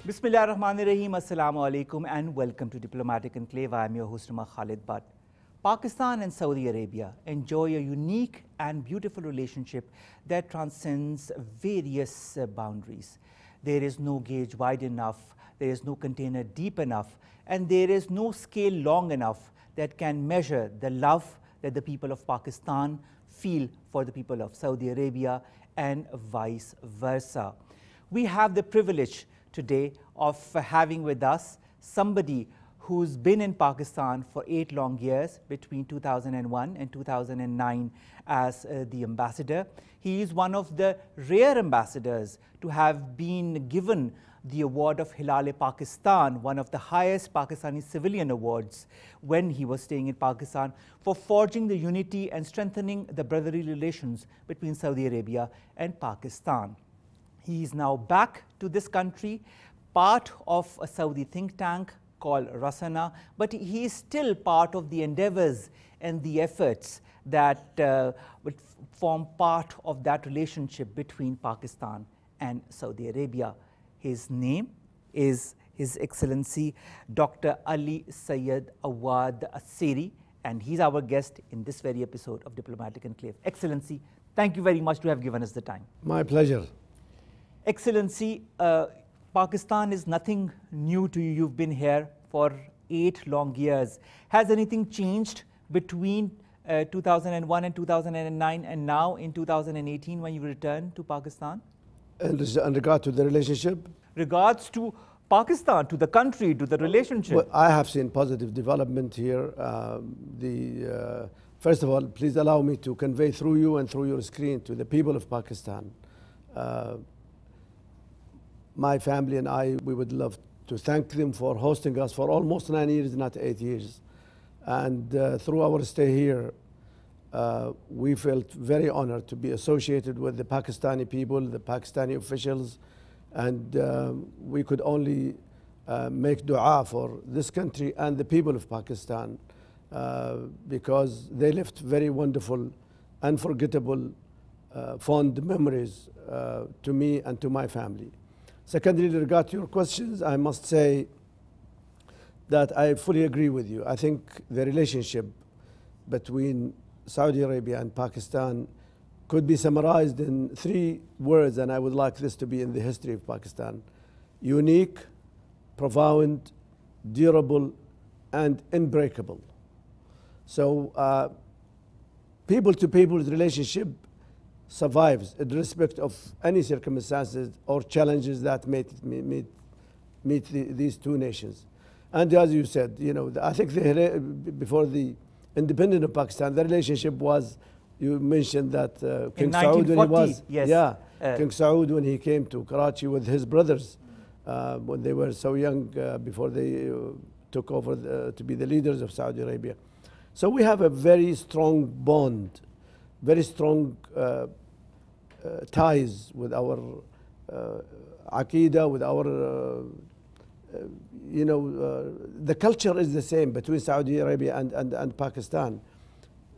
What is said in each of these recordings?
Bismillahirrahmanirrahim. Assalamu alaikum and welcome to Diplomatic Enclave. I am your host Khalid. Pakistan and Saudi Arabia enjoy a unique and beautiful relationship that transcends various boundaries. There is no gauge wide enough, there is no container deep enough, and there is no scale long enough that can measure the love that the people of Pakistan feel for the people of Saudi Arabia and vice versa. We have the privilege today of having with us somebody who's been in Pakistan for 8 long years, between 2001 and 2009 as the ambassador. He is one of the rare ambassadors to have been given the award of Hilal-e-Pakistan, one of the highest Pakistani civilian awards, when he was staying in Pakistan, for forging the unity and strengthening the brotherly relations between Saudi Arabia and Pakistan. He is now back to this country, part of a Saudi think tank called Rasana, but he is still part of the endeavors and the efforts that would form part of that relationship between Pakistan and Saudi Arabia. His name is His Excellency Dr. Ali Sayyid Awadh Asseri, and he's our guest in this very episode of Diplomatic Enclave. Excellency, thank you very much to have given us the time. My pleasure. Excellency, Pakistan is nothing new to you. You've been here for 8 long years. Has anything changed between 2001 and 2009 and now in 2018 when you returned to Pakistan? In regard to the relationship? Regards to Pakistan, to the country, to the relationship. Well, I have seen positive development here. First of all, please allow me to convey through you and through your screen to the people of Pakistan. My family and I, we would love to thank them for hosting us for almost 9 years, not 8 years. And through our stay here, we felt very honored to be associated with the Pakistani people, the Pakistani officials, and we could only make dua for this country and the people of Pakistan because they left very wonderful, unforgettable, fond memories to me and to my family. Secondly, in regard to your questions, I must say that I fully agree with you. I think the relationship between Saudi Arabia and Pakistan could be summarized in 3 words, and I would like this to be in the history of Pakistan: unique, profound, durable, and unbreakable. So people to people's relationship survives in respect of any circumstances or challenges that meet these 2 nations. And as you said, you know, I think before the independence of Pakistan, the relationship was, you mentioned that King Saud when he was, yes. King Saud when he came to Karachi with his brothers when they were so young before they took over to be the leaders of Saudi Arabia. So we have a very strong bond, very strong ties with our Aqidah, with our, the culture is the same between Saudi Arabia and Pakistan,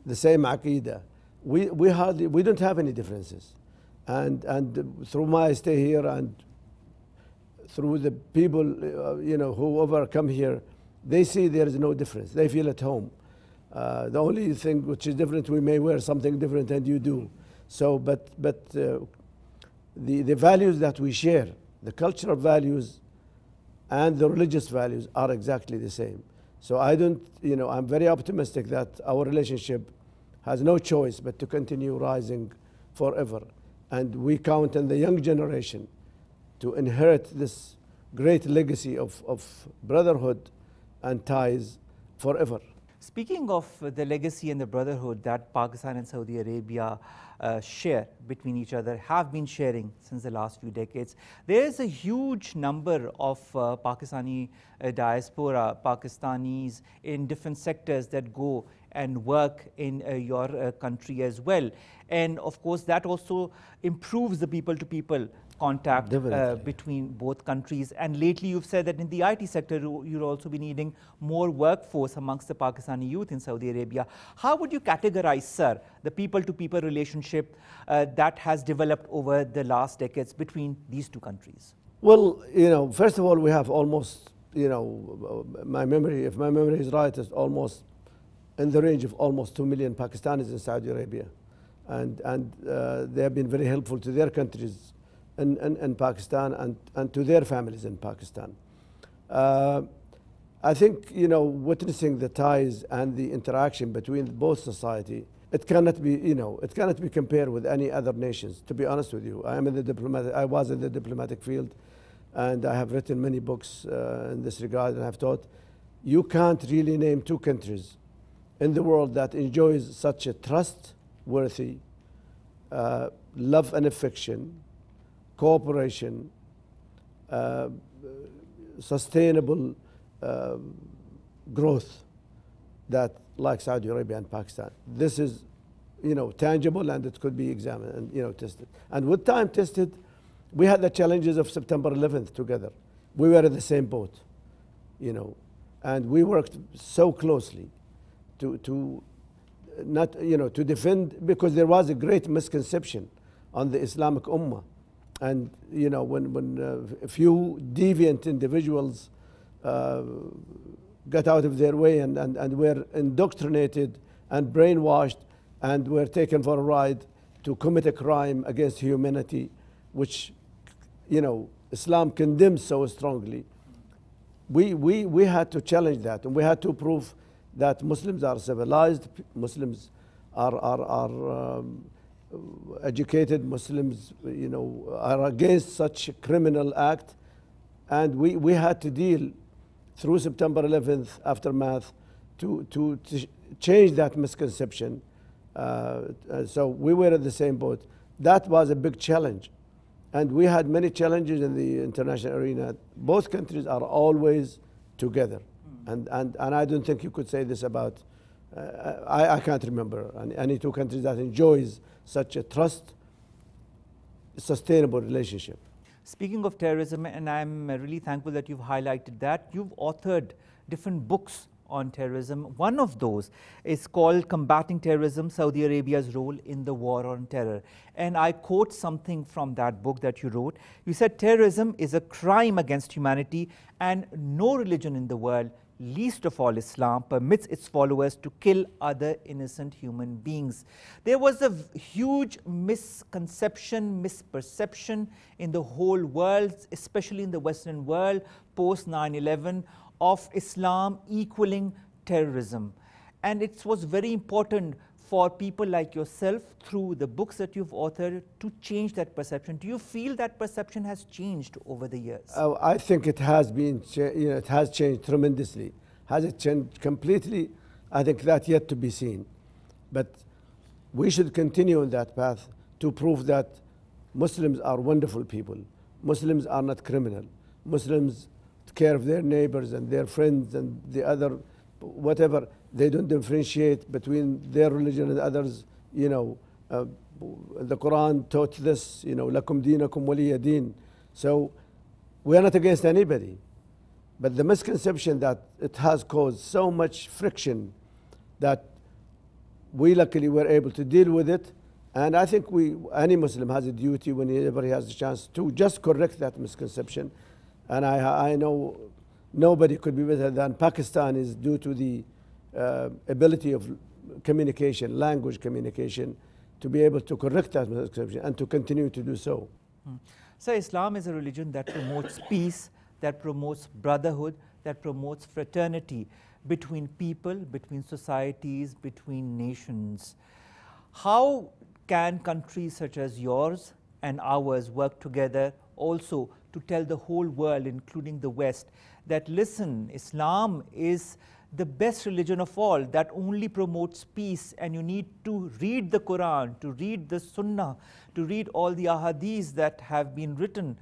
the same Aqidah. We don't have any differences. And through my stay here and through the people, whoever come here, they see there is no difference. They feel at home. The only thing which is different, we may wear something different and you do. So, but the values that we share, the cultural values and the religious values are exactly the same. So I'm very optimistic that our relationship has no choice but to continue rising forever. And we count on the young generation to inherit this great legacy of brotherhood and ties forever. Speaking of the legacy and the brotherhood that Pakistan and Saudi Arabia share between each other, have been sharing since the last few decades, there is a huge number of Pakistani diaspora, Pakistanis in different sectors that go and work in your country as well. And of course, that also improves the people-to-people contact between both countries. And lately you've said that in the IT sector, you'll also be needing more workforce amongst the Pakistani youth in Saudi Arabia. How would you categorize, sir, the people-to-people relationship that has developed over the last decades between these 2 countries? Well, first of all, we have almost, my memory, if my memory is right, is almost in the range of almost 2 million Pakistanis in Saudi Arabia. And they have been very helpful to their countries in Pakistan and to their families in Pakistan. I think, witnessing the ties and the interaction between both society, it cannot be compared with any other nations, to be honest with you. I was in the diplomatic field, and I have written many books in this regard, and I've taught. You can't really name two countries in the world that enjoys such a trustworthy love and affection, cooperation, sustainable growth that like Saudi Arabia and Pakistan. This is, tangible, and it could be examined and tested. And with time tested, we had the challenges of September 11th together. We were in the same boat, and we worked so closely to not to defend, because there was a great misconception on the Islamic Ummah, and when a few deviant individuals got out of their way and were indoctrinated and brainwashed and were taken for a ride to commit a crime against humanity, which Islam condemns so strongly. We had to challenge that, and we had to prove that Muslims are civilized, Muslims are educated, Muslims are against such a criminal act, and we had to deal through September 11th aftermath to change that misconception. So we were in the same boat. That was a big challenge. And we had many challenges in the international arena. Both countries are always together. And I don't think you could say this about, I can't remember any two countries that enjoys such a sustainable relationship. Speaking of terrorism, and I'm really thankful that you've highlighted that, you've authored different books on terrorism. One of those is called Combating Terrorism, Saudi Arabia's Role in the War on Terror. And I quote something from that book that you wrote. You said, terrorism is a crime against humanity, and no religion in the world, least of all Islam, permits its followers to kill other innocent human beings. There was a huge misconception, misperception in the whole world, especially in the Western world, post 9/11, of Islam equaling terrorism. And it was very important for people like yourself, through the books that you've authored, to change that perception. Do you feel that perception has changed over the years? I think it has been, it has changed tremendously. Has it changed completely? I think that yet to be seen. But we should continue on that path to prove that Muslims are wonderful people. Muslims are not criminal. Muslims care of their neighbors and their friends and the other, whatever. They don't differentiate between their religion and others. The Quran taught this, lakum deenakum waliya deen. So we are not against anybody. But the misconception that it has caused so much friction that we luckily were able to deal with it. And I think any Muslim has a duty whenever he has the chance to just correct that misconception. And I know nobody could be better than Pakistanis due to the ability of communication, language communication, to be able to correct that misconception and to continue to do so. So Islam is a religion that promotes peace, that promotes brotherhood, that promotes fraternity between people, between societies, between nations. How can countries such as yours and ours work together also to tell the whole world, including the West, that listen, Islam is the best religion of all, that only promotes peace, and you need to read the Quran, to read the Sunnah, to read all the ahadiths that have been written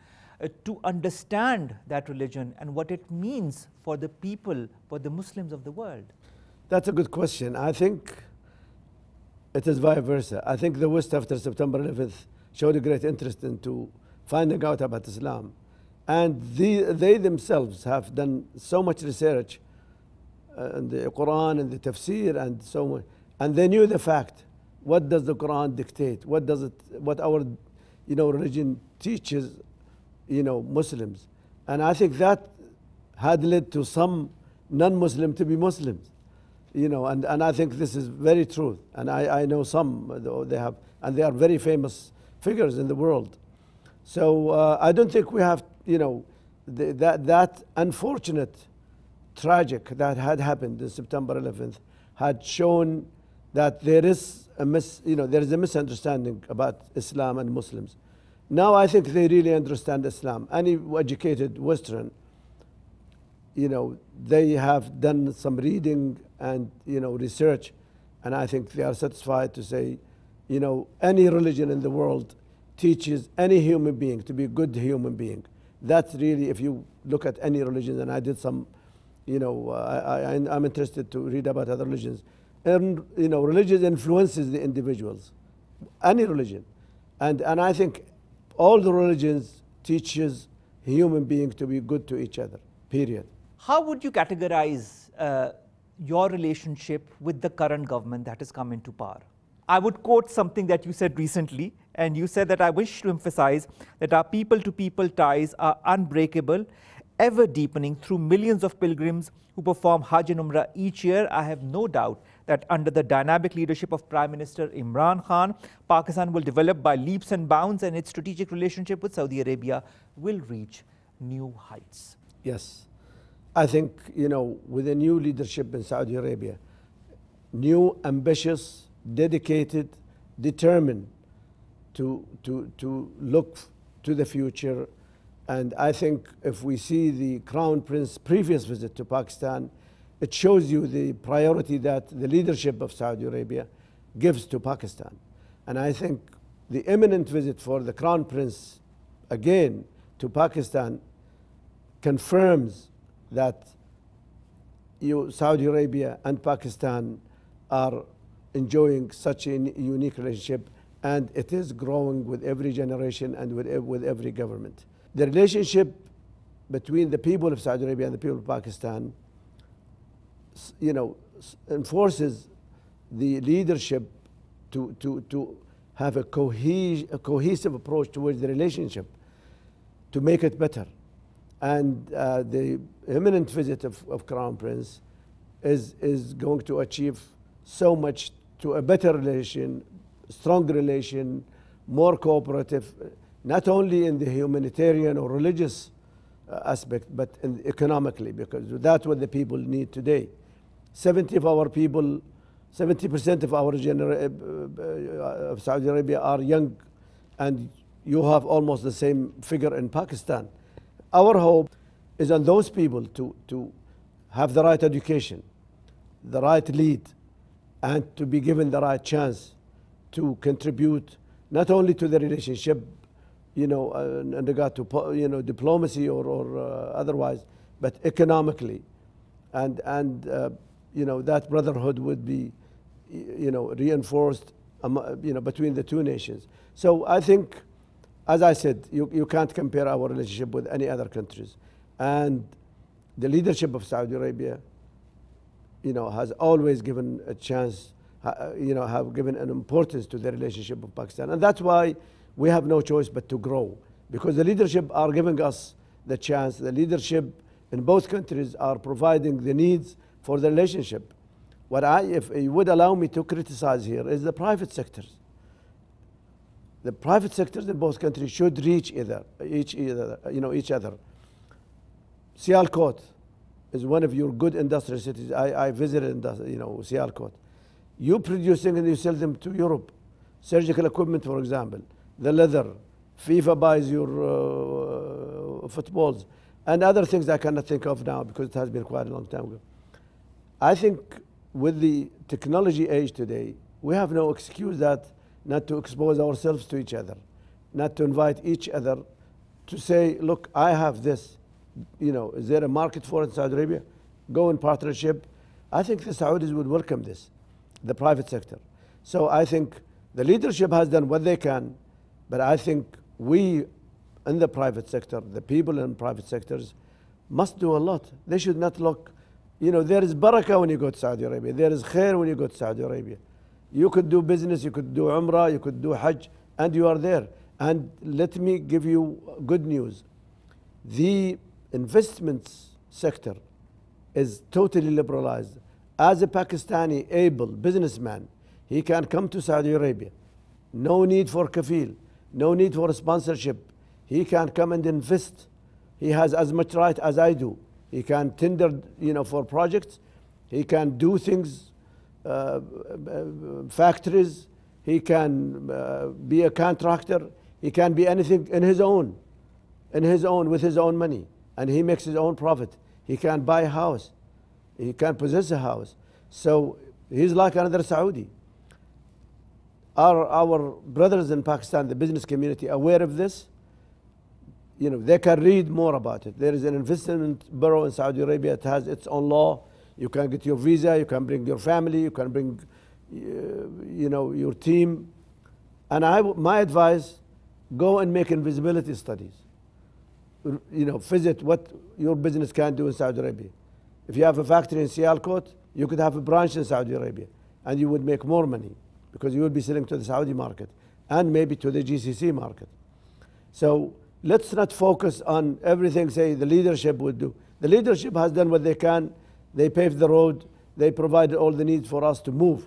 to understand that religion and what it means for the people, for the Muslims of the world? That's a good question. I think it is vice versa. I think the West after September 11th showed a great interest into finding out about Islam. And they themselves have done so much research in the Quran and the tafsir and so on. And they knew the fact. What does the Quran dictate? What our religion teaches Muslims. And I think that had led to some non-Muslim to be Muslims, and I think this is very true. And I know some, they have, and they are very famous figures in the world. So I don't think we have, that unfortunate, tragic that had happened in September 11th had shown that there is a misunderstanding about Islam and Muslims. Now I think they really understand Islam. Any educated Western, they have done some reading and research, and I think they are satisfied to say, any religion in the world teaches any human being to be a good human being. That's really, if you look at any religion, and I did some, I'm interested to read about other religions, and religion influences the individuals, any religion, and I think all the religions teaches human beings to be good to each other, period. How would you categorize your relationship with the current government that has come into power? I would quote something that you said recently, and you said that I wish to emphasize that our people-to-people ties are unbreakable, ever deepening through millions of pilgrims who perform Hajj and Umrah each year. I have no doubt that under the dynamic leadership of Prime Minister Imran Khan, Pakistan will develop by leaps and bounds, and its strategic relationship with Saudi Arabia will reach new heights. Yes. I think, with a new leadership in Saudi Arabia, new, ambitious, dedicated, determined to look to the future. And I think if we see the Crown Prince's previous visit to Pakistan, it shows you the priority that the leadership of Saudi Arabia gives to Pakistan. And I think the imminent visit for the Crown Prince again to Pakistan confirms that Saudi Arabia and Pakistan are enjoying such a unique relationship, and it is growing with every generation and with every government. The relationship between the people of Saudi Arabia and the people of Pakistan, enforces the leadership to have a cohesive approach towards the relationship to make it better. And the imminent visit of Crown Prince is going to achieve so much to a better relation, stronger relation, more cooperative, not only in the humanitarian or religious aspect, but economically, because that's what the people need today. 70% of our of Saudi Arabia are young, and you have almost the same figure in Pakistan. Our hope is on those people to have the right education, the right lead, and to be given the right chance to contribute not only to the relationship, in regard to diplomacy or otherwise, but economically, and that brotherhood would be reinforced between the two nations. So I think, as I said, you can't compare our relationship with any other countries, and the leadership of Saudi Arabia has always given a chance, have given an importance to the relationship of Pakistan. And that's why we have no choice but to grow, because the leadership are giving us the chance. The leadership in both countries are providing the needs for the relationship. If you would allow me to criticize here, is the private sectors. The private sectors in both countries should reach each other. Sialkot is one of your good industrial cities. I visited, Sialkot. You producing and you sell them to Europe. Surgical equipment, for example, the leather. FIFA buys your footballs and other things I cannot think of now because it has been quite a long time ago. I think with the technology age today, we have no excuse not to expose ourselves to each other, not to invite each other to say, look, I have this. Is there a market for it in Saudi Arabia? Go in partnership. I think the Saudis would welcome this, the private sector. So I think the leadership has done what they can, but I think we in the private sector, the people in private sectors, must do a lot. They should not look, there is barakah when you go to Saudi Arabia. There is khair when you go to Saudi Arabia. You could do business, you could do Umrah, you could do Hajj, and you are there. And let me give you good news. The investments sector is totally liberalized. As a Pakistani able businessman, he can come to Saudi Arabia. No need for kafil, no need for sponsorship. He can come and invest. He has as much right as I do. He can tender, for projects. He can do things, factories. He can be a contractor. He can be anything in his own, with his own money. And he makes his own profit. He can buy a house. He can possess a house. So he's like another Saudi. Are our brothers in Pakistan, the business community, aware of this? They can read more about it. There is an investment bureau in Saudi Arabia. It has its own law. You can get your visa. You can bring your family. You can bring, your team. And my advice, go and make invisibility studies. Visit what your business can do in Saudi Arabia. If you have a factory in Sialkot, you could have a branch in Saudi Arabia, and you would make more money because you would be selling to the Saudi market and maybe to the GCC market. So let's not focus on everything, say, the leadership would do. The leadership has done what they can. They paved the road. They provided all the needs for us to move.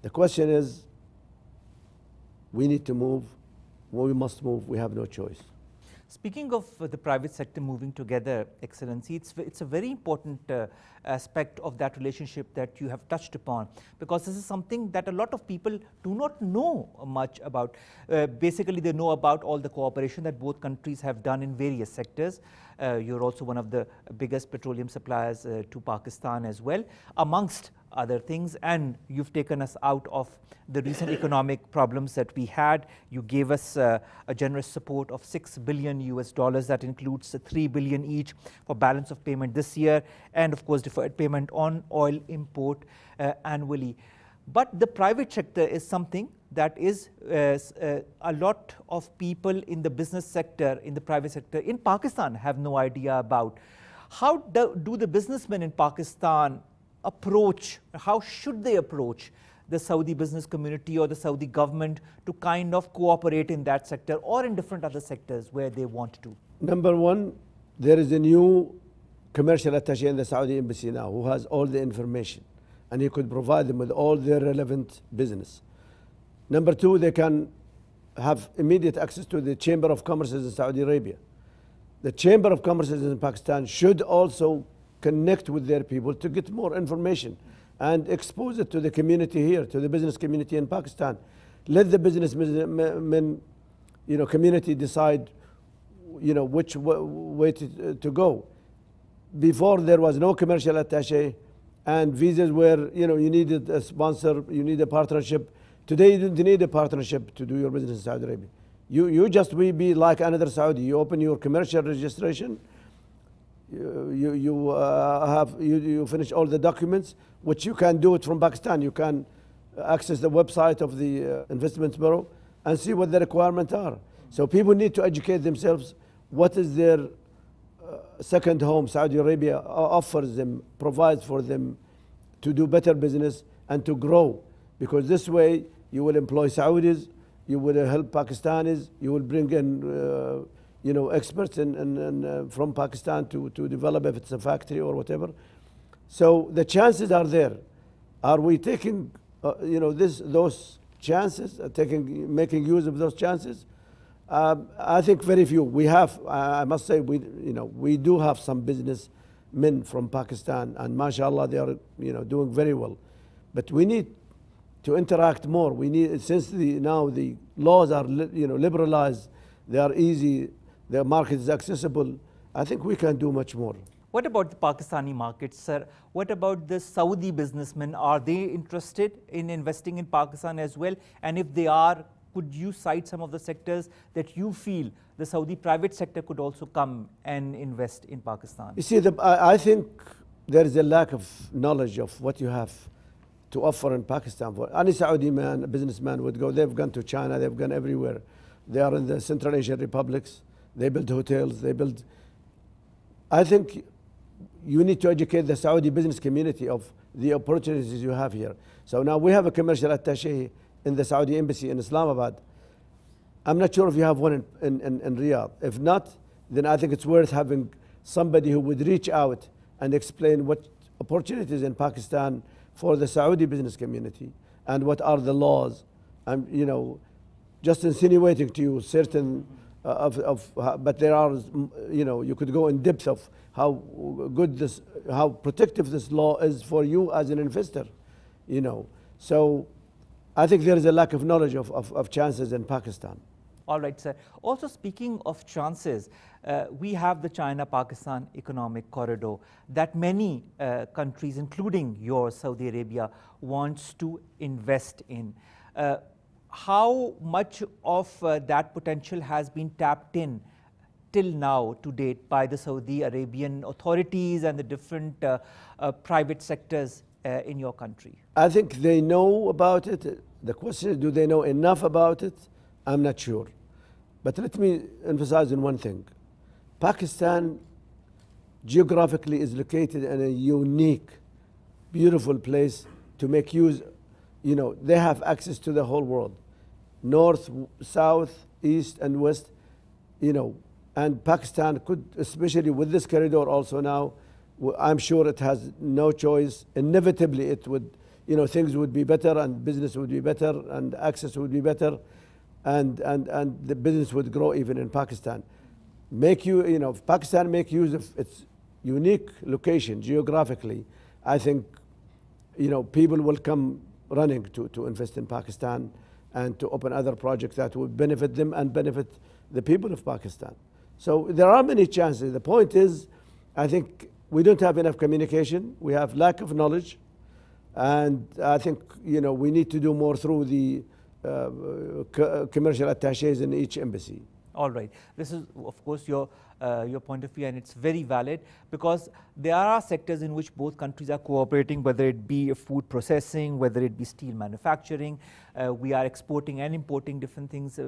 The question is, we need to move. We must move. We have no choice. Speaking of the private sector moving together, Excellency, it's a very important aspect of that relationship that you have touched upon, because this is something that a lot of people do not know much about. Basically, they know about all the cooperation that both countries have done in various sectors. You're also one of the biggest petroleum suppliers to Pakistan as well, amongst other things, and you've taken us out of the recent economic problems that we had. You gave us a generous support of $6 billion that includes $3 billion each for balance of payment this year, and of course deferred payment on oil import annually. But the private sector is something that is a lot of people in the business sector, in the private sector in Pakistan have no idea about. How do the businessmen in Pakistan approach, how should they approach the Saudi business community or the Saudi government to kind of cooperate in that sector or in different other sectors where they want to? Number one, there is a new commercial attaché in the Saudi embassy now who has all the information, and he could provide them with all their relevant business. Number two, they can have immediate access to the Chamber of Commerce in Saudi Arabia. The Chamber of Commerce in Pakistan should also connect with their people to get more information and expose it to the community here, to the business community in Pakistan. Let the businessmen, community decide, which way to go. Before there was no commercial attaché, and visas were, you needed a sponsor, you need a partnership. Today you don't need a partnership to do your business in Saudi Arabia. You just will be like another Saudi. You open your commercial registration, you finish all the documents, which you can do it from Pakistan. You can access the website of the Investment Bureau and see what the requirements are. So people need to educate themselves. What is their second home? Saudi Arabia offers them, provides for them to do better business and to grow. Because this way you will employ Saudis, you will help Pakistanis, you will bring in experts from Pakistan to develop if it's a factory or whatever. So the chances are there. Are we taking those chances, making use of those chances? I think very few. We have, I must say, we do have some businessmen from Pakistan, and mashallah, they are doing very well. But we need to interact more. We need, since now the laws are liberalized, they are easy, the market is accessible. I think we can do much more. What about the Pakistani market, sir? What about the Saudi businessmen? Are they interested in investing in Pakistan as well? And if they are, could you cite some of the sectors that you feel the Saudi private sector could also come and invest in Pakistan? You see, I think there is a lack of knowledge of what you have to offer in Pakistan. For any Saudi man, a businessman would go. They've gone to China. They've gone everywhere. They are in the Central Asian republics. They build hotels. They build. I think you need to educate the Saudi business community of the opportunities you have here. So now we have a commercial attaché in the Saudi embassy in Islamabad. I'm not sure if you have one in Riyadh. If not, then I think it's worth having somebody who would reach out and explain what opportunities in Pakistan for the Saudi business community and what are the laws. And, you know, just insinuating to you certain but there are, you know, you could go in depth of how good this, how protective this law is for you as an investor, you know. So I think there is a lack of knowledge of chances in Pakistan. All right, sir. Also, speaking of chances, we have the China-Pakistan economic corridor that many countries, including yours, Saudi Arabia, wants to invest in. How much of that potential has been tapped in till now to date by the Saudi Arabian authorities and the different private sectors in your country? I think they know about it. The question is, do they know enough about it? I'm not sure. But let me emphasize on one thing. Pakistan geographically is located in a unique, beautiful place to make use. You know, they have access to the whole world. North, south, east, and west, you know, and Pakistan could, especially with this corridor also now, I'm sure it has no choice. Inevitably, it would, you know, things would be better and business would be better and access would be better and the business would grow even in Pakistan. You know, if Pakistan make use of its unique location geographically, I think, you know, people will come running to invest in Pakistan and to open other projects that would benefit them and benefit the people of Pakistan. So there are many chances. The point is, I think we don't have enough communication. We have lack of knowledge. And I think, you know, we need to do more through the commercial attaches in each embassy. All right. This is, of course, your point of view, and it's very valid because there are sectors in which both countries are cooperating, whether it be food processing, whether it be steel manufacturing. We are exporting and importing different things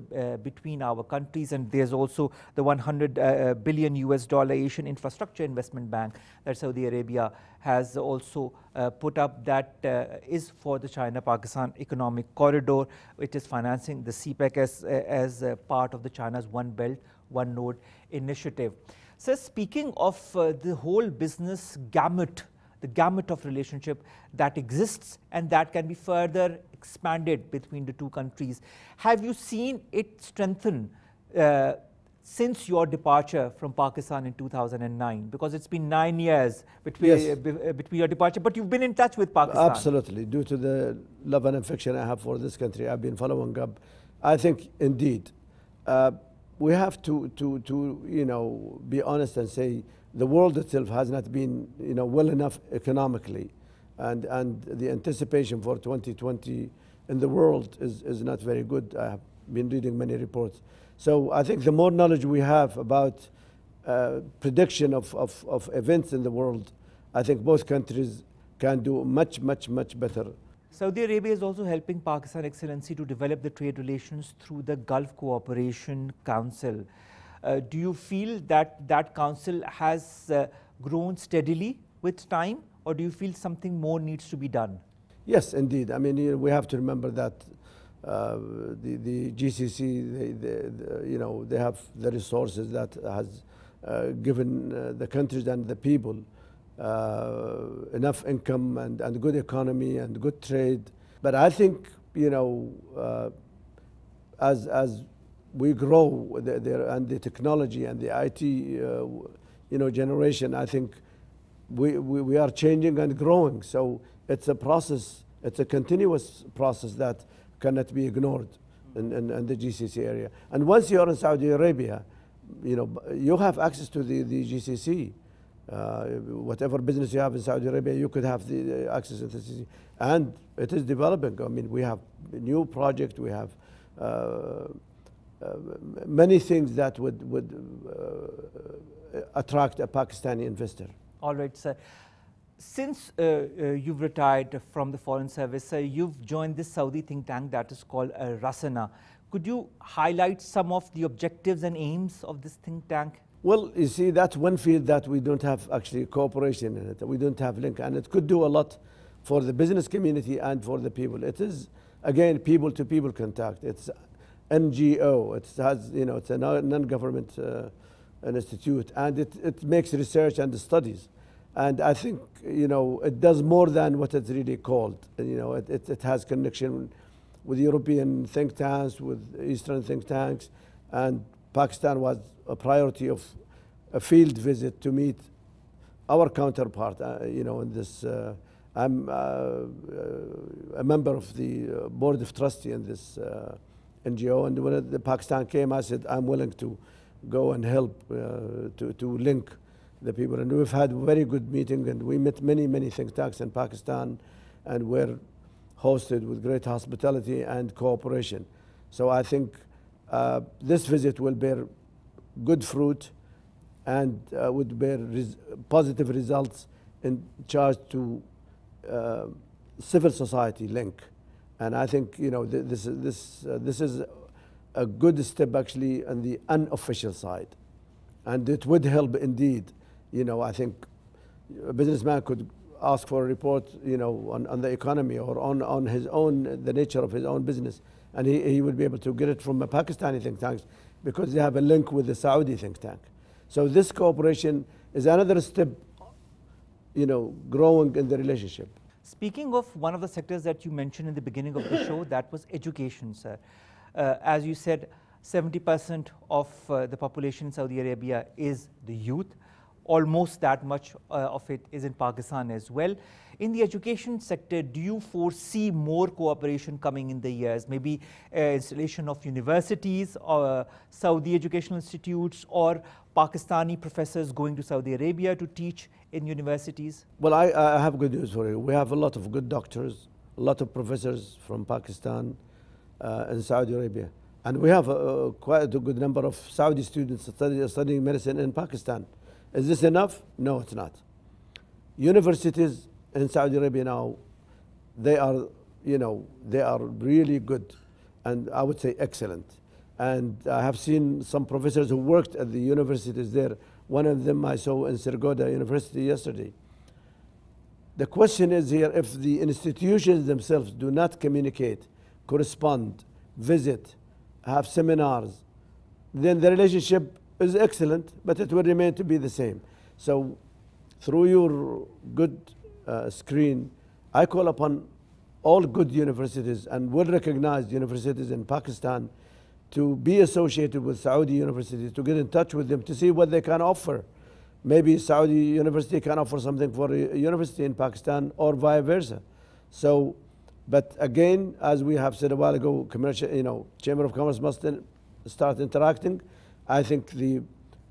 between our countries, and there's also the $100 billion Asian Infrastructure Investment Bank that Saudi Arabia has also put up that is for the China-Pakistan economic corridor, which is financing the CPEC as part of the China's One Belt, One Node initiative. So speaking of the whole business gamut, the gamut of relationship that exists and that can be further expanded between the two countries, have you seen it strengthen since your departure from Pakistan in 2009? Because it's been 9 years between, between your departure, but you've been in touch with Pakistan. Absolutely. Due to the love and affection I have for this country, I've been following up. I think indeed, we have to you know, be honest and say the world itself has not been, you know, well enough economically, and the anticipation for 2020 in the world is not very good. I have been reading many reports. So I think the more knowledge we have about prediction of events in the world, I think both countries can do much better. Saudi Arabia is also helping Pakistan Excellency to develop the trade relations through the Gulf Cooperation Council. Do you feel that that council has grown steadily with time, or do you feel something more needs to be done? Yes, indeed. I mean, we have to remember that the GCC, you know, they have the resources that has given the countries and the people enough income and good economy and good trade. But I think, you know, as we grow and the technology and the IT, you know, generation, I think we are changing and growing. So it's a process, it's a continuous process that cannot be ignored in the GCC area. And once you're in Saudi Arabia, you know, you have access to the GCC. Whatever business you have in Saudi Arabia, you could have the access to the GCC. And it is developing. I mean, we have a new project, we have many things that would attract a Pakistani investor. All right, sir. Since you've retired from the Foreign Service, you've joined this Saudi think tank that is called Rasana. Could you highlight some of the objectives and aims of this think tank? Well, you see, that's one field that we don't have actually cooperation in it. We don't have link, and it could do a lot for the business community and for the people. It is, again, people-to-people contact. It's NGO. It has, you know, it's a non-government an institute, and it makes research and studies. And I think, you know, it does more than what it's really called. You know, it has connection with European think tanks, with Eastern think tanks, and Pakistan was a priority of a field visit to meet our counterpart. You know, in this, I'm a member of the board of trustee in this NGO, and when the Pakistan came, I said I'm willing to go and help to link the people. And we've had very good meeting, and we met many think tanks in Pakistan, and we're hosted with great hospitality and cooperation. So I think this visit will bear good fruit and would bear positive results in charge to civil society link. And I think, you know, this is a good step actually on the unofficial side, and it would help indeed. You know, I think a businessman could ask for a report, you know, on the economy or on his own, the nature of his own business, and he would be able to get it from a Pakistani think tank because they have a link with the Saudi think tank. So this cooperation is another step, you know, growing in the relationship. Speaking of one of the sectors that you mentioned in the beginning of the show, that was education, sir. As you said, 70% of the population in Saudi Arabia is the youth. Almost that much of it is in Pakistan as well. In the education sector, do you foresee more cooperation coming in the years? Maybe installation of universities, or Saudi educational institutes, or Pakistani professors going to Saudi Arabia to teach in universities? Well, I have good news for you. We have a lot of good doctors, a lot of professors from Pakistan and Saudi Arabia. And we have quite a good number of Saudi students studying medicine in Pakistan. Is this enough? No, it's not. Universities in Saudi Arabia now, they are, you know, they are really good, and I would say excellent. And I have seen some professors who worked at the universities there. One of them I saw in Sirgoda University yesterday. The question is here, if the institutions themselves do not communicate, correspond, visit, have seminars, then the relationship is excellent, but it will remain to be the same. So through your good screen, I call upon all good universities and well-recognized universities in Pakistan to be associated with Saudi universities, to get in touch with them, to see what they can offer. Maybe Saudi university can offer something for a university in Pakistan, or vice versa. So, but again, as we have said a while ago, commercial, you know, Chamber of Commerce must start interacting. I think the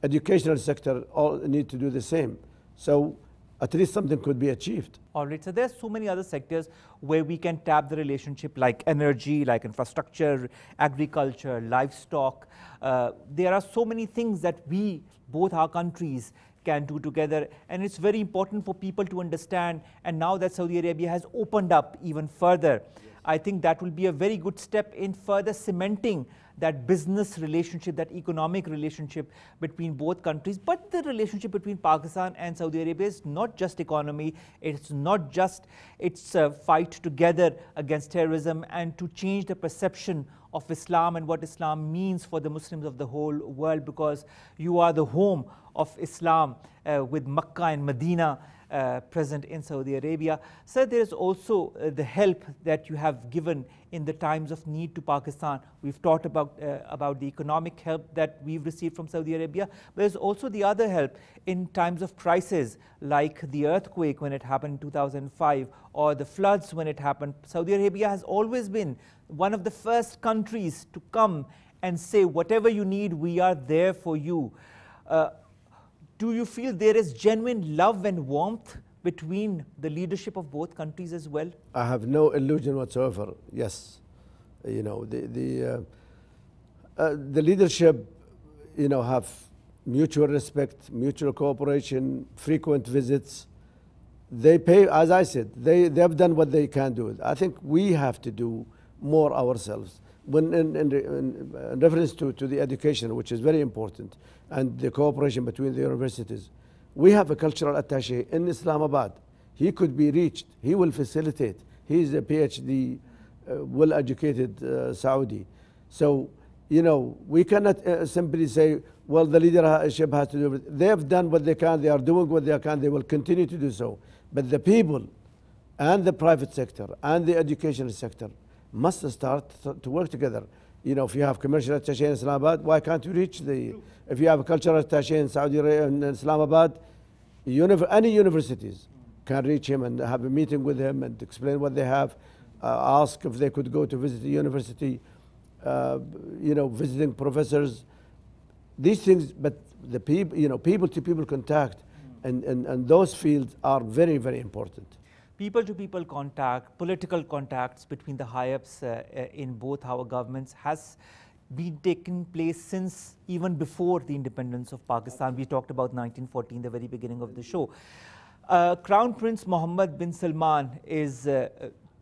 educational sector all need to do the same. So at least something could be achieved. All right, so there's so many other sectors where we can tap the relationship, like energy, like infrastructure, agriculture, livestock. There are so many things that we, both our countries, can do together, and it's very important for people to understand. And now that Saudi Arabia has opened up even further, I think that will be a very good step in further cementing that business relationship, that economic relationship between both countries. But the relationship between Pakistan and Saudi Arabia is not just economy, it's not just its fight together against terrorism and to change the perception of Islam and what Islam means for the Muslims of the whole world, because you are the home of Islam with Makkah and Medina present in Saudi Arabia. Sir, there is also the help that you have given in the times of need to Pakistan. We've talked about the economic help that we've received from Saudi Arabia, but there's also the other help in times of crisis, like the earthquake when it happened in 2005, or the floods when it happened. Saudi Arabia has always been one of the first countries to come and say, whatever you need, we are there for you. Do you feel there is genuine love and warmth between the leadership of both countries as well? I have no illusion whatsoever. Yes, you know, the leadership, you know, have mutual respect, mutual cooperation, frequent visits. They pay, as I said, they've done what they can do. I think we have to do more ourselves. When in reference to the education, which is very important, and the cooperation between the universities, we have a cultural attaché in Islamabad. He could be reached. He will facilitate. He is a PhD, well-educated Saudi. So, you know, we cannot simply say, well, the leadership has to do it. They have done what they can, they are doing what they can, they will continue to do so. But the people and the private sector and the educational sector must start to work together. You know, if you have commercial attaché in Islamabad, why can't you reach the, if you have a cultural attaché in Saudi Arabia and Islamabad, any universities can reach him and have a meeting with him and explain what they have, ask if they could go to visit the university, you know, visiting professors, these things. But the people, you know, people to people contact and those fields are very, very important. People to people contact, political contacts between the high-ups in both our governments has been taking place since even before the independence of Pakistan. We talked about 1914, the very beginning of the show. Crown Prince Mohammed bin Salman is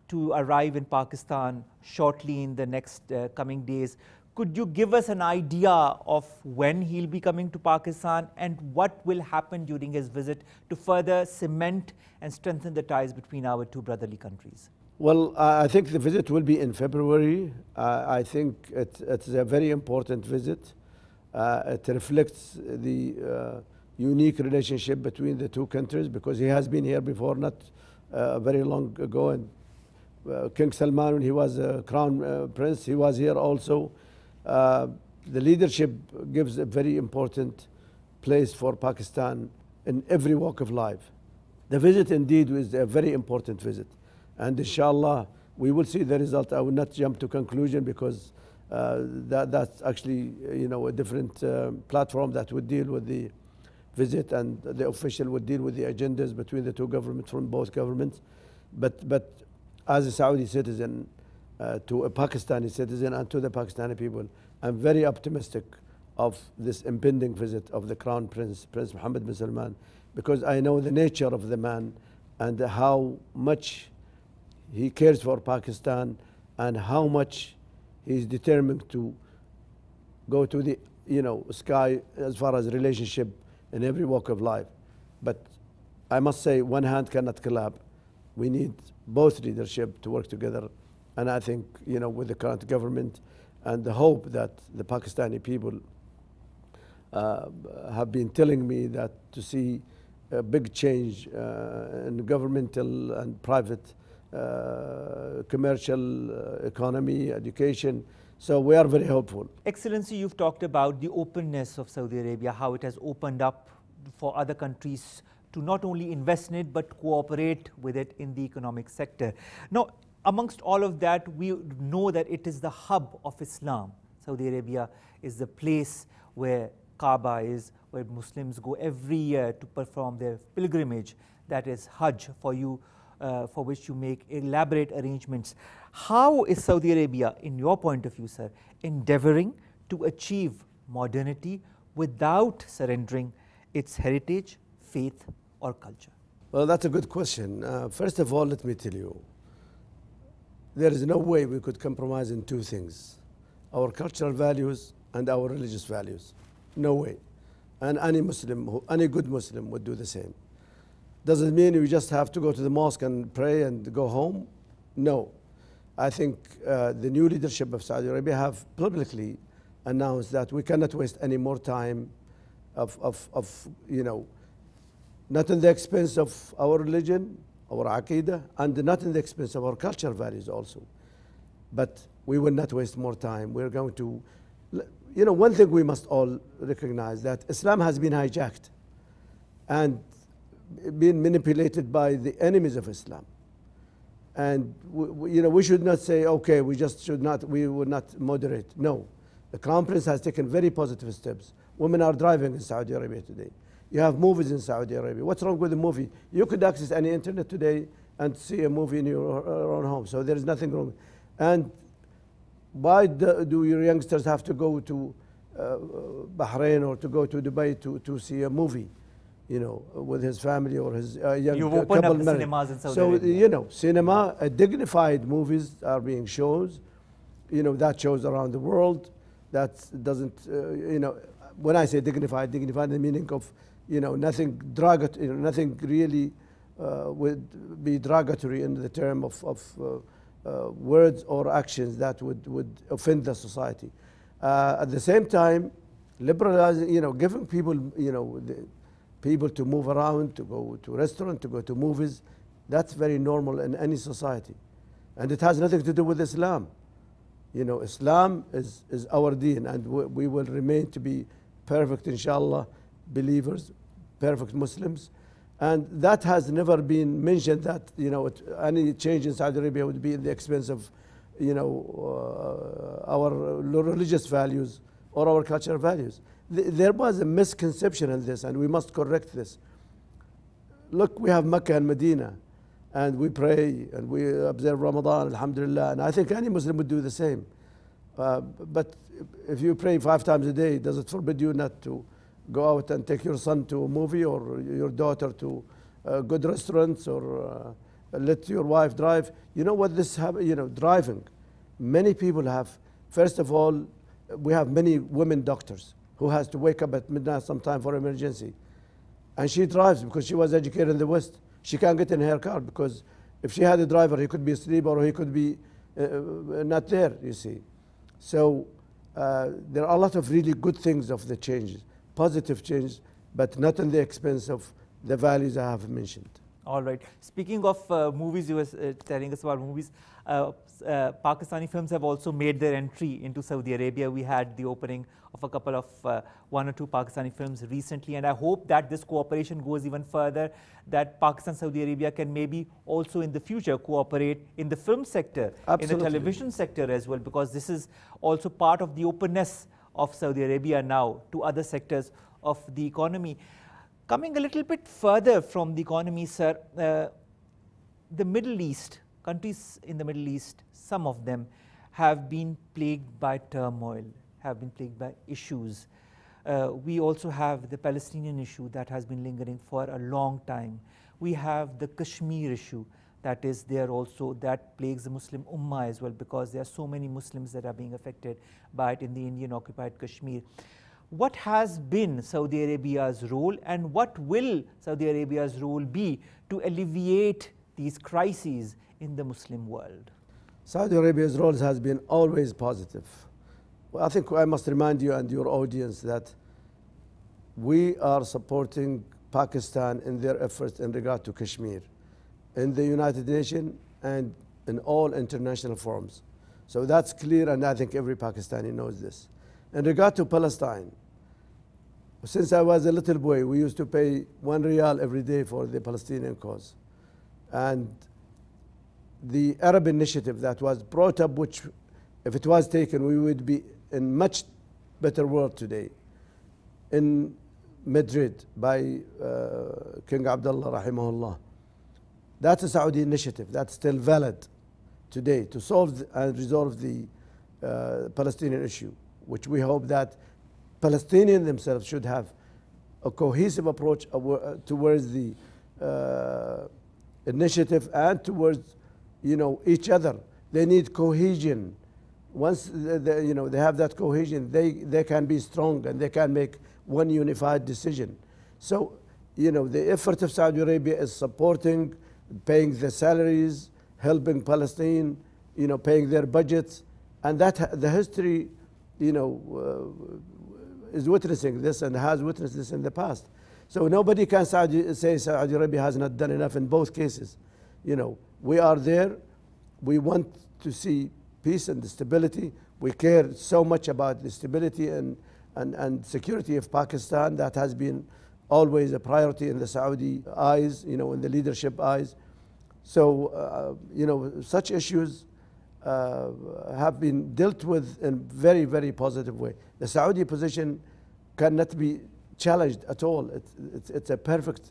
to arrive in Pakistan shortly in the next coming days. Could you give us an idea of when he'll be coming to Pakistan and what will happen during his visit to further cement and strengthen the ties between our two brotherly countries? Well, I think the visit will be in February. I think it's a very important visit. It reflects the unique relationship between the two countries because he has been here before, not very long ago. And King Salman, when he was a crown prince, he was here also. The leadership gives a very important place for Pakistan in every walk of life. The visit indeed is a very important visit. And inshallah, we will see the result. I will not jump to conclusion because that's actually, you know, a different platform that would deal with the visit, and the official would deal with the agendas between the two governments from both governments. But as a Saudi citizen, to a Pakistani citizen and to the Pakistani people, I'm very optimistic of this impending visit of the Crown Prince, Prince Mohammed bin Salman, because I know the nature of the man and how much he cares for Pakistan and how much he's determined to go to the, you know, sky as far as relationship in every walk of life. But I must say, one hand cannot clap. We need both leadership to work together. And I think, you know, with the current government and the hope that the Pakistani people have been telling me that to see a big change in governmental and private commercial economy, education. So we are very hopeful. Excellency, you've talked about the openness of Saudi Arabia, how it has opened up for other countries to not only invest in it, but cooperate with it in the economic sector. Now, amongst all of that, we know that it is the hub of Islam. Saudi Arabia is the place where Kaaba is, where Muslims go every year to perform their pilgrimage, that is Hajj, for which you make elaborate arrangements. How is Saudi Arabia, in your point of view, sir, endeavoring to achieve modernity without surrendering its heritage, faith, or culture? Well, that's a good question. First of all, let me tell you, there is no way we could compromise in two things: our cultural values and our religious values. No way. And any Muslim, any good Muslim would do the same. Does it mean you just have to go to the mosque and pray and go home? No. I think the new leadership of Saudi Arabia have publicly announced that we cannot waste any more time of you know, not at the expense of our religion, our aqidah, and not at the expense of our cultural values also. But we will not waste more time. We're going to, you know, one thing we must all recognize, that Islam has been hijacked and been manipulated by the enemies of Islam. And you know, we should not say, okay, we will not moderate. No, the Crown Prince has taken very positive steps. Women are driving in Saudi Arabia today. You have movies in Saudi Arabia. What's wrong with the movie? You could access any internet today and see a movie in your own home. So there is nothing wrong. And why do your youngsters have to go to Bahrain or to go to Dubai to see a movie, you know, with his family or his young You've opened couple up the cinemas in Saudi Arabia. Arabia. You know, cinema, dignified movies are being shown. You know, that shows around the world. That doesn't, you know, when I say dignified, the meaning of, you know, nothing derogatory, you know, nothing really would be derogatory in the term of words or actions that would offend the society. At the same time, liberalizing, giving people, people to move around, to go to restaurants, to go to movies, that's very normal in any society. And it has nothing to do with Islam. Islam is our deen, and we will remain to be perfect, inshallah, believers, perfect Muslims. And that has never been mentioned that, any change in Saudi Arabia would be at the expense of, our religious values or our cultural values. There was a misconception in this, and we must correct this. Look, we have Mecca and Medina, and we pray, and we observe Ramadan, alhamdulillah, and I think any Muslim would do the same. But if you pray 5 times a day, does it forbid you not to go out and take your son to a movie, or your daughter to good restaurants, or let your wife drive? You know what this driving. Many people have, first of all, we have many women doctors who has to wake up at midnight sometime for emergency. And she drives because she was educated in the West. She can't get in her car because if she had a driver, he could be asleep or he could be not there, you see. So there are a lot of really good things of the changes, positive changes, but not at the expense of the values I have mentioned. All right. Speaking of movies, you were telling us about movies. Pakistani films have also made their entry into Saudi Arabia. We had the opening of a couple of 1 or 2 Pakistani films recently, and I hope that this cooperation goes even further, that Pakistan, Saudi Arabia can maybe also in the future cooperate in the film sector, Absolutely. in the television sector as well, because this is also part of the openness of Saudi Arabia now to other sectors of the economy. Coming a little bit further from the economy, sir, the Middle East, countries in the Middle East, some of them have been plagued by turmoil, have been plagued by issues. We also have the Palestinian issue that has been lingering for a long time. We have the Kashmir issue that is there also, that plagues the Muslim Ummah as well, because there are so many Muslims that are being affected by it in the Indian occupied Kashmir. What has been Saudi Arabia's role, and what will Saudi Arabia's role be to alleviate these crises in the Muslim world? Saudi Arabia's role has been always positive. Well, I think I must remind you and your audience that we are supporting Pakistan in their efforts in regard to Kashmir, in the United Nations and in all international forums. So that's clear, and I think every Pakistani knows this. In regard to Palestine, since I was a little boy, we used to pay 1 riyal every day for the Palestinian cause. And the Arab initiative that was brought up, which if it was taken, we would be in much better world today. In Madrid by King Abdullah rahimahullah. That's a Saudi initiative that's still valid today to solve and resolve the Palestinian issue, which we hope that Palestinians themselves should have a cohesive approach towards the initiative and towards each other. They need cohesion. Once they have that cohesion, they can be strong and they can make one unified decision. So the effort of Saudi Arabia is supporting, paying the salaries, helping Palestine, paying their budgets, and that the history is witnessing this and has witnessed this in the past. So nobody can say Saudi Arabia has not done enough in both cases. We are there. We want to see peace and stability. We care so much about the stability and security of Pakistan. That has been always a priority in the Saudi eyes, in the leadership eyes. So, such issues have been dealt with in very, very positive way. The Saudi position cannot be challenged at all. It's a perfect,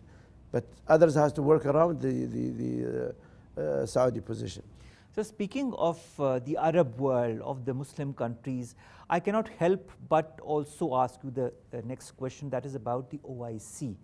but others has to work around the Saudi position. So speaking of the Arab world, of the Muslim countries, I cannot help but also ask you the next question, that is about the OIC.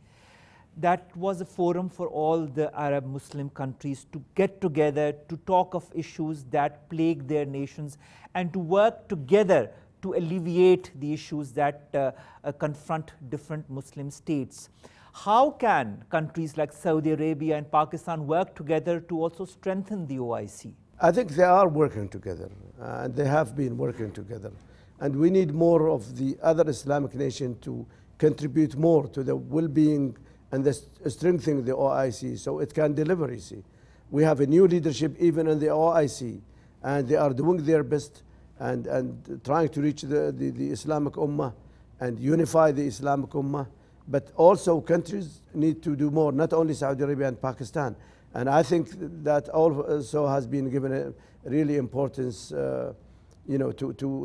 That was a forum for all the Arab Muslim countries to get together, to talk of issues that plague their nations, and to work together to alleviate the issues that confront different Muslim states. How can countries like Saudi Arabia and Pakistan work together to also strengthen the OIC? I think they are working together, and they have been working together. And we need more of the other Islamic nation to contribute more to the well-being and the strengthening the OIC so it can deliver, you see. We have a new leadership even in the OIC, and they are doing their best and trying to reach the Islamic Ummah and unify the Islamic Ummah. But also countries need to do more, not only Saudi Arabia and Pakistan. And I think that also has been given a really importance to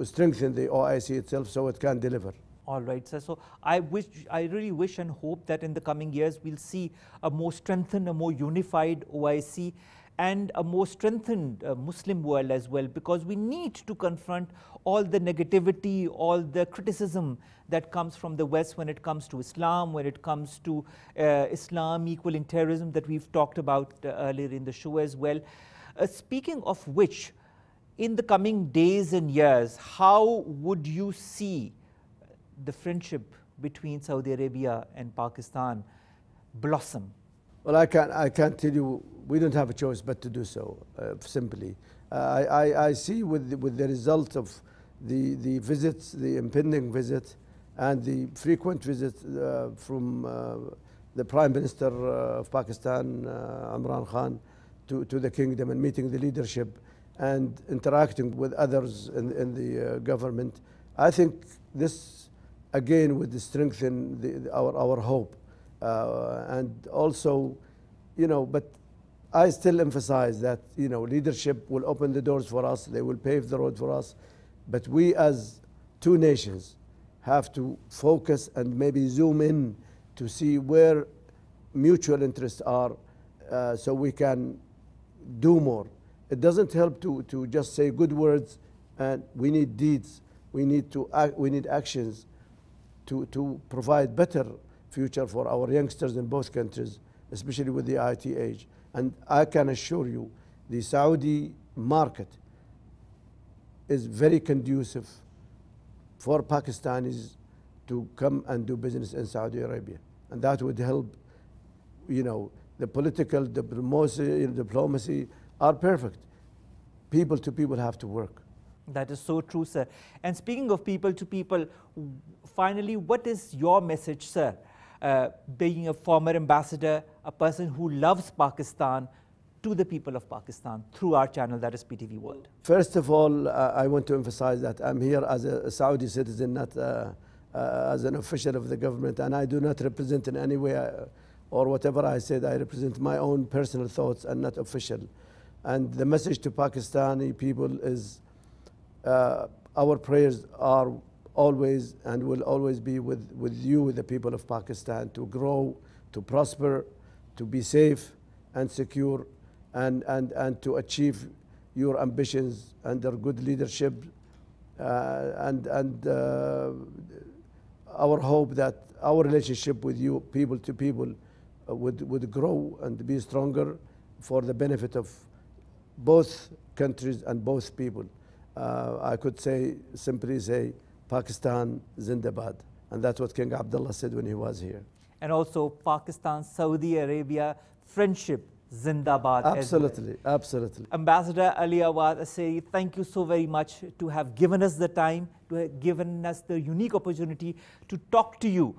strengthen the OIC itself so it can deliver. All right, sir. So I really wish and hope that in the coming years we'll see a more strengthened, a more unified OIC and a more strengthened Muslim world as well, because we need to confront all the negativity, all the criticism that comes from the West when it comes to Islam, when it comes to Islam equaling terrorism that we've talked about earlier in the show as well. Speaking of which, in the coming days and years, how would you see the friendship between Saudi Arabia and Pakistan blossom? Well, I can't tell you. We don't have a choice but to do so. Simply, I see with the result of the visits, the impending visit, and the frequent visits from the Prime Minister of Pakistan, Imran Khan, to the kingdom and meeting the leadership and interacting with others in the government. I think this again would strengthen our hope, and also, but I still emphasize that leadership will open the doors for us. They will pave the road for us, but we as two nations have to focus and maybe zoom in to see where mutual interests are, so we can do more. It doesn't help to just say good words, and we need deeds. We need actions to provide better future for our youngsters in both countries, especially with the IT age. And I can assure you, the Saudi market is very conducive for Pakistanis to come and do business in Saudi Arabia. And that would help, the political diplomacy are perfect. People to people have to work. That is so true, sir. And speaking of people to people, finally, what is your message, sir? Being a former ambassador, a person who loves Pakistan, to the people of Pakistan through our channel, that is PTV World. First of all, I want to emphasize that I'm here as a Saudi citizen, not as an official of the government, and I do not represent in any way, or whatever I said, I represent my own personal thoughts and not official. And the message to Pakistani people is our prayers are always and will always be with you, with the people of Pakistan, to grow, to prosper, to be safe and secure, and to achieve your ambitions under good leadership. And our hope that our relationship with you, people to people, would grow and be stronger for the benefit of both countries and both people. I could simply say, Pakistan Zindabad. And that's what King Abdullah said when he was here. And also Pakistan, Saudi Arabia, friendship Zindabad. Absolutely, absolutely. Ambassador Ali Awadh Asseri, thank you so very much to have given us the time, to have given us the unique opportunity to talk to you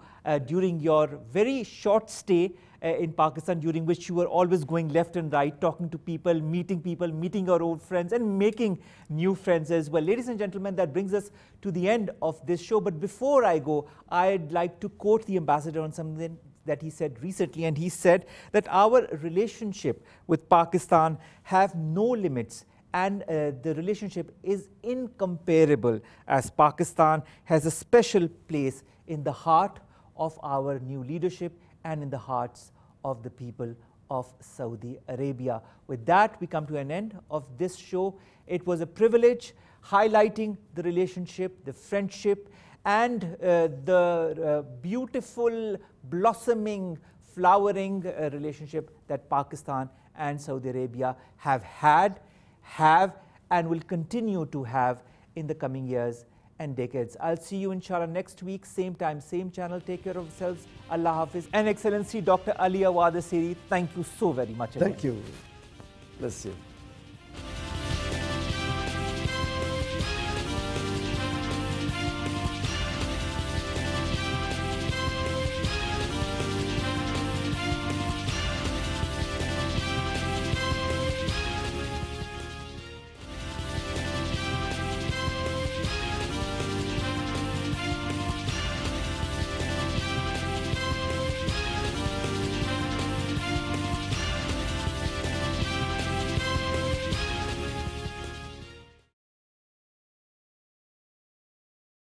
during your very short stay in Pakistan, during which you were always going left and right, talking to people, meeting our old friends, and making new friends as well. Ladies and gentlemen, that brings us to the end of this show. But before I go, I'd like to quote the ambassador on something that he said recently, and he said that our relationship with Pakistan have no limits, and the relationship is incomparable, as Pakistan has a special place in the heart of our new leadership and in the hearts of the people of Saudi Arabia. With that, we come to an end of this show. It was a privilege highlighting the relationship, the friendship, and the beautiful, blossoming, flowering relationship that Pakistan and Saudi Arabia have had, and will continue to have in the coming years and decades. I'll see you inshallah next week, same time, same channel. Take care of yourselves. Allah Hafiz. And Excellency Dr. Ali Awadh Asseri, thank you so very much. Thank you. Bless you.